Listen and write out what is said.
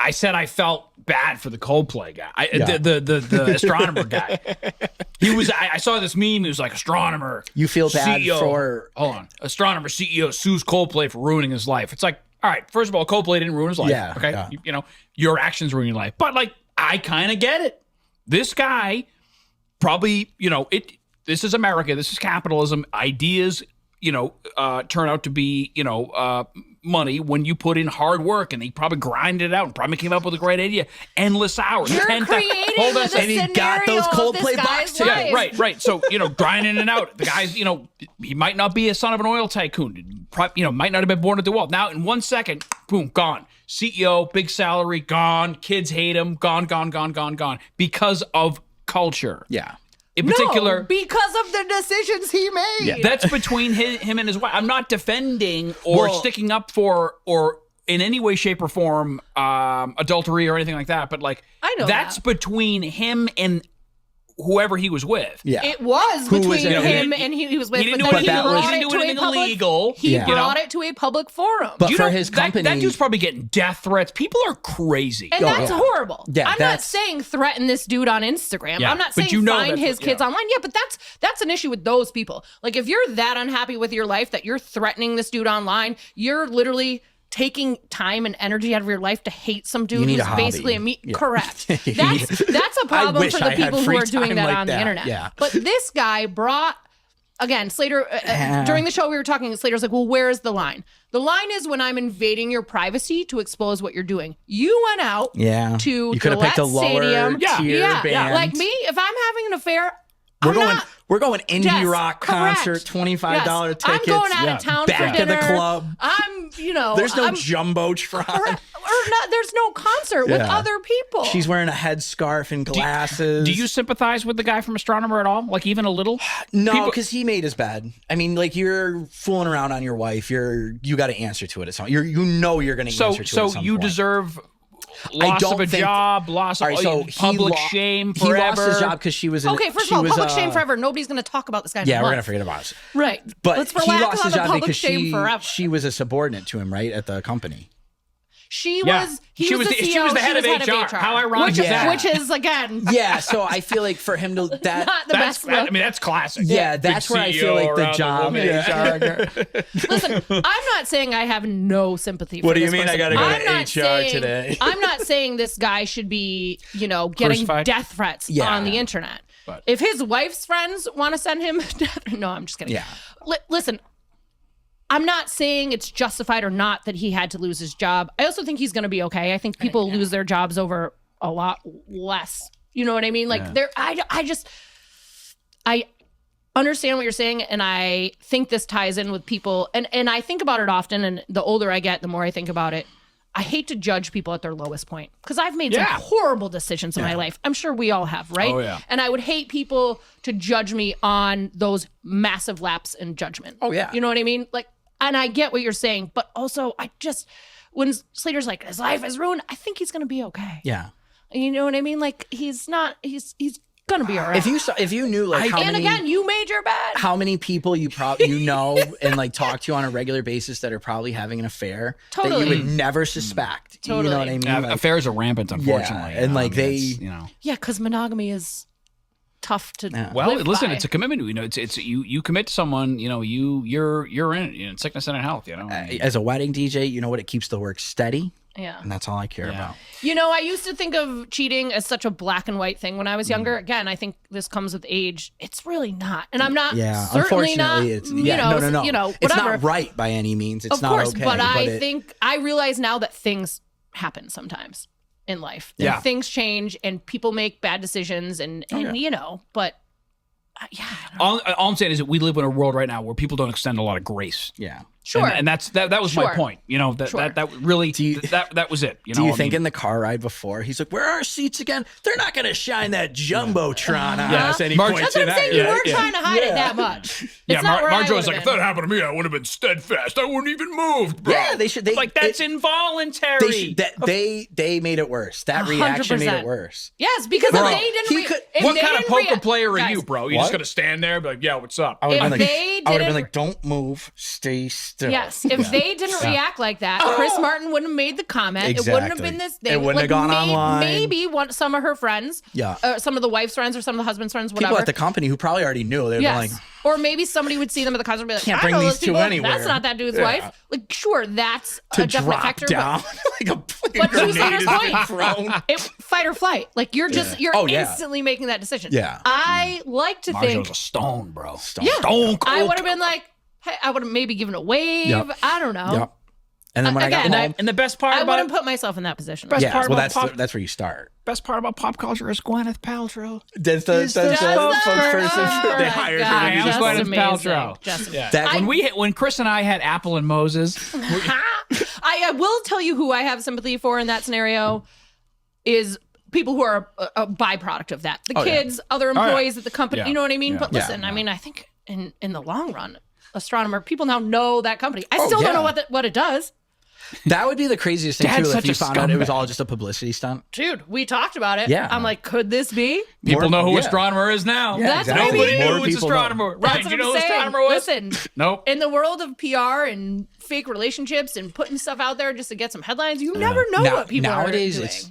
I said I felt bad for the Coldplay guy, the astronomer guy. He was. I saw this meme. He was like, astronomer. You feel bad CEO, for hold on, astronomer CEO sues Coldplay for ruining his life. It's like, all right, first of all, Coldplay didn't ruin his life. Yeah. Okay, Yeah. You know, your actions ruin your life. But like, I kind of get it. This guy probably, you know, this is America. This is capitalism. Ideas, you know, turn out to be, you know, money when you put in hard work, and he probably grinded it out and probably came up with a great idea. Endless hours. You're creating the scenario he got those Coldplay of this box guy's tickets. life. Right. So, you know, grinding it out. The guy's, you know, he might not be a son of an oil tycoon. You know, might not have been born into wealth. Now, in 1 second, boom, gone. CEO, big salary, gone. Kids hate him. Gone. Because of culture. Yeah. In particular, because of the decisions he made. yeah, that's between him and his wife. I'm not defending or sticking up for or in any way, shape, or form adultery or anything like that. But like, I know that's between him and whoever he was with. Yeah. It was between him and he was with. He didn't but do then anything, he brought it to a public. illegal. He Yeah. brought it to a public forum. But You for know, his company, that dude's probably getting death threats. People are crazy. And that's horrible. Yeah, I'm not that's- saying threaten this dude on Instagram. Yeah, I'm not but saying you know find that's his what- kids yeah. online. Yeah, but that's an issue with those people. Like, if you're that unhappy with your life that you're threatening this dude online, you're literally taking time and energy out of your life to hate some dude need who's a hobby. basically a Yeah. Correct. That's a problem wish for I the had people who free are doing time that like on that. the internet. Yeah. But this guy brought. Again, Slater, during the show we were talking, Slater's like, well, where's the line? The line is when I'm invading your privacy to expose what you're doing. You went out to you could have picked a Gillette lower Stadium. tier band. Like me, if I'm having an affair, We're going indie Yes, rock correct. concert, $25 Yes. tickets. I'm going out of town back for dinner. to the club. There's no jumbotron. Or not. There's no concert with Yeah. other people. She's wearing a headscarf and glasses. Do you sympathize with the guy from Astronomer at all? Like, even a little? No, because he made his bed. I mean, like, you're fooling around on your wife. You got to answer to it at some. You're going to answer to it. So at some you point. deserve loss of a job, loss of public shame forever. He lost his job because she was. Okay, first of all, public shame forever. Nobody's going to talk about this guy. Yeah, we're going to forget about it. Right, But let's he relax lost on his the job public because shame forever. she was a subordinate to him, right, at the company. She Yeah. was. She was the the- CEO. she was the head of head HR. How ironic which is that? Which is again. Yeah, so I feel like for him to Not the best look. I mean, that's classic. Yeah, that's Big where I feel like CEO the around job. woman. Listen, I'm not saying I have no sympathy for What do you this mean I person. gotta go I'm to not HR saying- today? I'm not saying this guy should be, getting Crucified? death threats Yeah. on the internet. But- If his wife's friends want to send him death, no, I'm just kidding. Yeah. Listen, I'm not saying it's justified or not that he had to lose his job. I also think he's going to be okay. I think people lose their jobs over a lot less. You know what I mean? Like I understand what you're saying, and I think this ties in with people, and I think about it often, and the older I get, the more I think about it. I hate to judge people at their lowest point because I've made some horrible decisions in my life. I'm sure we all have, right? Oh, yeah. And I would hate people to judge me on those massive laps in judgment. Oh, yeah. You know what I mean? Like, and I get what you're saying, but also when Slater's like, his life is ruined, I think he's going to be okay. Yeah. You know what I mean? Like, he's going to be all right. If you knew like and again, you made your bed. how many people you know and like talk to on a regular basis that are probably having an affair that Totally. you would never suspect. Totally. You know what I mean? Yeah, Like, affairs are rampant, unfortunately. and, like, I mean, it's, Yeah, because monogamy is tough to Well, live listen, by. it's a commitment. It's you commit to someone. You're in it. In sickness and in health. as a wedding DJ, you know what? It keeps the work steady, Yeah. and that's all I care about. I used to think of cheating as such a black and white thing when I was younger. Again, I think this comes with age. It's really not. And I'm not Yeah, certainly not, unfortunately, it's no. whatever. It's not right by any means. It's of not course, okay. but I think I realize now that things happen sometimes in life. Yeah. And things change and people make bad decisions and but yeah. All I'm saying is that we live in a world right now where people don't extend a lot of grace. Yeah. Sure. And that was my Sure. point. That Sure. that really that was it. Do you think in the car ride before he's like, "Where are our seats again? They're not going to shine that jumbotron on us." And he Marge- points That's what it I'm saying. out. You weren't trying to hide it that much. It's not where I Marjo was like, would've if been. that happened to me, I would have been steadfast. I wouldn't even moved, bro. Yeah, they should. That's involuntary. They made it worse. That reaction made 100%. it worse. Yes, because Bro, if they didn't. if What they kind of didn't poker rea- player are Guys, you, bro? You What? just gonna stand there and be like, yeah, what's up? I would have If been they like, didn't- "Don't move. Stay still." still. Yes, if they didn't react like that, Chris Martin wouldn't have made the comment. It wouldn't have been this. It wouldn't have gone online. Maybe some of her friends, some of the wife's friends or some of the husband's friends, whatever. People at the company who probably already knew. They'd be like, or maybe somebody would see them at the concert and be like, can't bring these two anywhere. That's not that dude's wife. Like, sure, that's to a definite drop factor. down But to Slater's point, fight or flight. Like you're instantly making that decision. Yeah. I like to think Marjo's a stone, bro. Stone cold. I would have been like, hey, I would have maybe given a wave. Yep. I don't know. Yep. And then when I got home, and the best part I about wouldn't put myself in that position. That's where you start. Best part about pop culture is Gwyneth Paltrow. That's the spokesperson. They hired her to do Gwyneth Paltrow. When Chris and I had Apple and Moses, I will tell you who I have sympathy for in that scenario is people who are a byproduct of that. The kids, other employees at the company. You know what I mean? But listen, I mean, I think in the long run, Astronomer, people now know that company. I still don't know what it does. That would be the craziest thing too if you found out it was all just a publicity stunt. Dude, we talked about it. Yeah. I'm like, could this be? People know who Astronomer is now. Yeah, that's exactly. Nobody knew who Astronomer. Right? That's you know who Astronomer was? Listen, nope. In the world of PR and fake relationships and putting stuff out there just to get some headlines, you never know what people are doing. Nowadays,